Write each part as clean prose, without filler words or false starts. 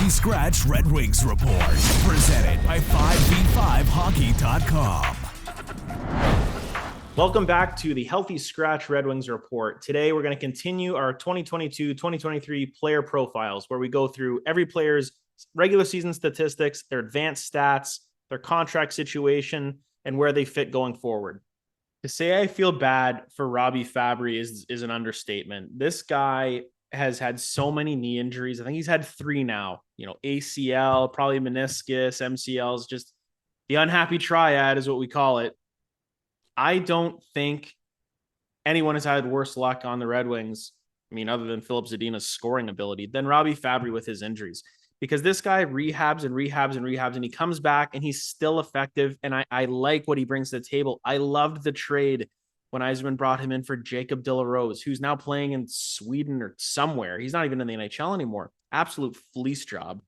Healthy Scratch Red Wings Report, presented by 5v5hockey.com. Welcome back to the Healthy Scratch Red Wings Report. Today, we're going to continue our 2022-2023 player profiles, where we go through every player's regular season statistics, their advanced stats, their contract situation, and where they fit going forward. To say I feel bad for Robby Fabbri is an understatement. This guy has had so many knee injuries. I think he's had 3 now. ACL, probably meniscus, MCLs, just the unhappy triad is what we call it. I don't think anyone has had worse luck on the Red Wings, other than Filip Zadina's scoring ability, than Robby Fabbri with his injuries. Because this guy rehabs and he comes back and he's still effective. And I like what he brings to the table. I loved the trade when Yzerman brought him in for Jacob De La Rose, who's now playing in Sweden or somewhere. He's not even in the NHL anymore. Absolute fleece job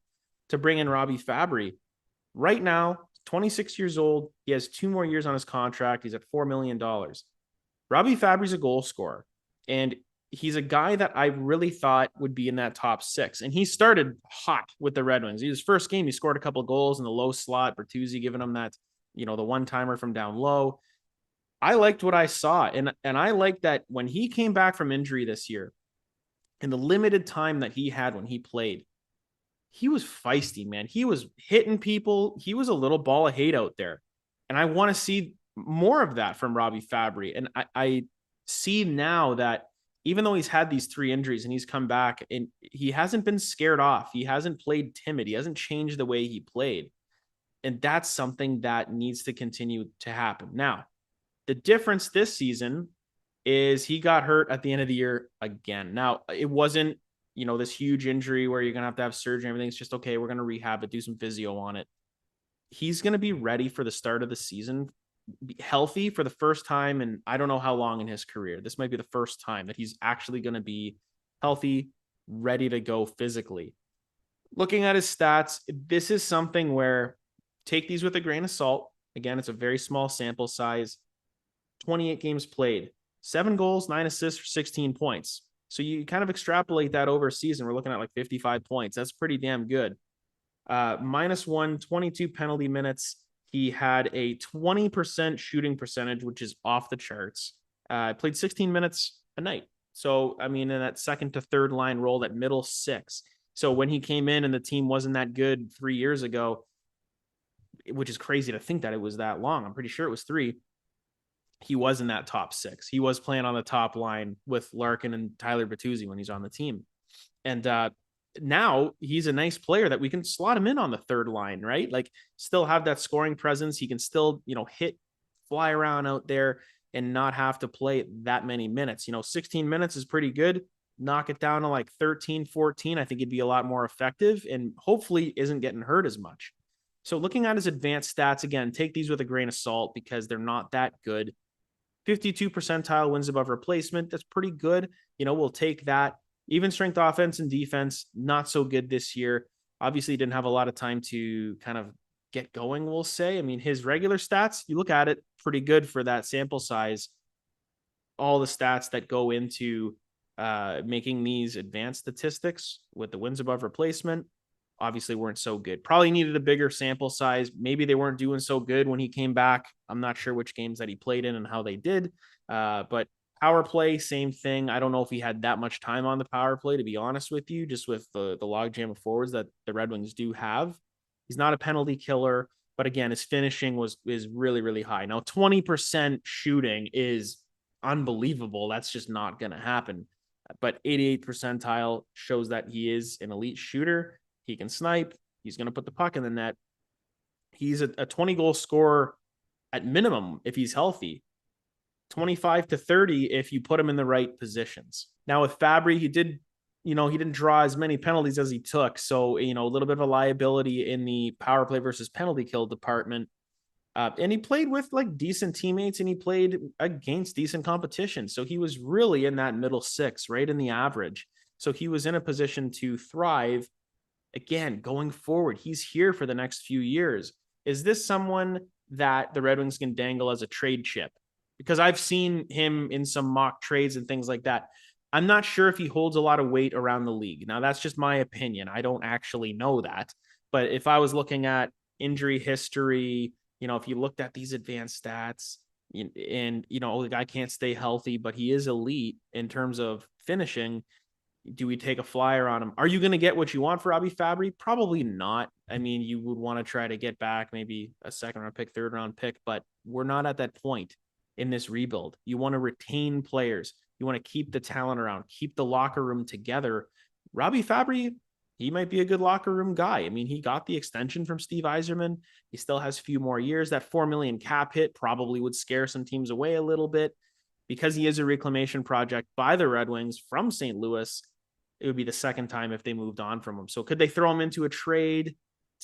to bring in Robby Fabbri. Right now, 26 years old. He has 2 more years on his contract. He's at $4 million. Robby Fabbri's a goal scorer, and he's a guy that I really thought would be in that top 6. And he started hot with the Red Wings. His first game, he scored a couple of goals in the low slot. Bertuzzi giving him that, the one-timer from down low. I liked what I saw. And I liked that when he came back from injury this year, in the limited time that he had when he played, he was feisty, man. He was hitting people. He was a little ball of hate out there. And I want to see more of that from Robby Fabbri. And I see now that even though he's had these 3 injuries and he's come back and he hasn't been scared off, he hasn't played timid, he hasn't changed the way he played. And that's something that needs to continue to happen. Now, the difference this season is he got hurt at the end of the year again. Now, it wasn't, this huge injury where you're going to have surgery and everything. It's just, okay, we're going to rehab it, do some physio on it. He's going to be ready for the start of the season, healthy for the first time in I don't know how long in his career. This might be the first time that he's actually going to be healthy, ready to go physically. Looking at his stats, this is something where take these with a grain of salt. Again, it's a very small sample size. 28 games played, 7 goals, 9 assists for 16 points. So you kind of extrapolate that over a season. We're looking at like 55 points. That's pretty damn good. -1, 22 penalty minutes. He had a 20% shooting percentage, which is off the charts. Played 16 minutes a night. So, in that second to third line role, that middle 6. So when he came in and the team wasn't that good 3 years ago, which is crazy to think that it was that long. I'm pretty sure it was 3. He was in that top 6. He was playing on the top line with Larkin and Tyler Bertuzzi when he's on the team. And now he's a nice player that we can slot him in on the third line, right? Like still have that scoring presence. He can still, hit, fly around out there and not have to play that many minutes. 16 minutes is pretty good. Knock it down to like 13, 14. I think he'd be a lot more effective and hopefully isn't getting hurt as much. So looking at his advanced stats, again, take these with a grain of salt because they're not that good. 52 percentile wins above replacement. That's pretty good. We'll take that. Even strength offense and defense, not so good this year. Obviously didn't have a lot of time to kind of get going, we'll say. His regular stats, you look at it, pretty good for that sample size. All the stats that go into making these advanced statistics with the wins above replacement obviously weren't so good. Probably needed a bigger sample size. Maybe they weren't doing so good when he came back. I'm not sure which games that he played in and how they did. But power play, same thing. I don't know if he had that much time on the power play, to be honest with you, just with the logjam of forwards that the Red Wings do have. He's not a penalty killer, but again, his finishing is really, really high. Now, 20% shooting is unbelievable. That's just not going to happen. But 88 percentile shows that he is an elite shooter. He can snipe. He's going to put the puck in the net. He's a 20-goal scorer at minimum if he's healthy. 25 to 30 if you put him in the right positions. Now with Fabbri, he didn't draw as many penalties as he took. So, a little bit of a liability in the power play versus penalty kill department. And he played with like decent teammates and he played against decent competition. So he was really in that middle 6, right in the average. So he was in a position to thrive. Again, going forward, he's here for the next few years. Is this someone that the Red Wings can dangle as a trade chip? Because I've seen him in some mock trades and things like that. I'm not sure if he holds a lot of weight around the league. Now, that's just my opinion. I don't actually know that. But if I was looking at injury history, if you looked at these advanced stats and, the guy can't stay healthy, but he is elite in terms of finishing, do we take a flyer on him? Are you going to get what you want for Robby Fabbri? Probably not. I mean, you would want to try to get back maybe a second round pick, third round pick, but we're not at that point in this rebuild. You want to retain players. You want to keep the talent around, keep the locker room together. Robby Fabbri, he might be a good locker room guy. I mean, he got the extension from Steve Yzerman. He still has a few more years. That $4 million cap hit probably would scare some teams away a little bit because he is a reclamation project by the Red Wings from St. Louis. It would be the second time if they moved on from him. So could they throw him into a trade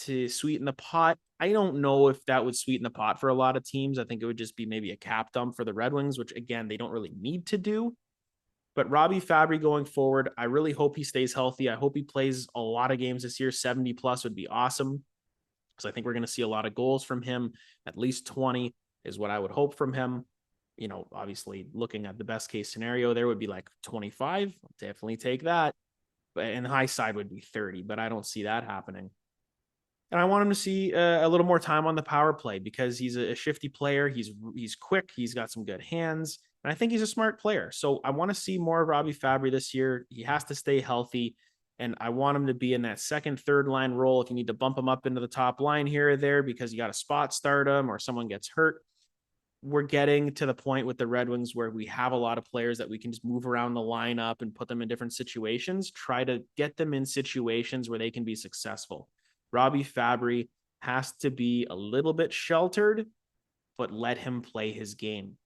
to sweeten the pot? I don't know if that would sweeten the pot for a lot of teams. I think it would just be maybe a cap dump for the Red Wings, which again, they don't really need to do. But Robby Fabbri going forward, I really hope he stays healthy. I hope he plays a lot of games this year. 70 plus would be awesome, because I think we're going to see a lot of goals from him. At least 20 is what I would hope from him. Obviously looking at the best case scenario, there would be like 25. I'll definitely take that. And the high side would be 30, but I don't see that happening. And I want him to see a little more time on the power play because he's a shifty player. He's quick. He's got some good hands. And I think he's a smart player. So I want to see more of Robby Fabbri this year. He has to stay healthy. And I want him to be in that second, third line role. If you need to bump him up into the top line here or there because you got a spot start him or someone gets hurt, we're getting to the point with the Red Wings where we have a lot of players that we can just move around the lineup and put them in different situations, try to get them in situations where they can be successful. Robby Fabbri has to be a little bit sheltered, but let him play his game.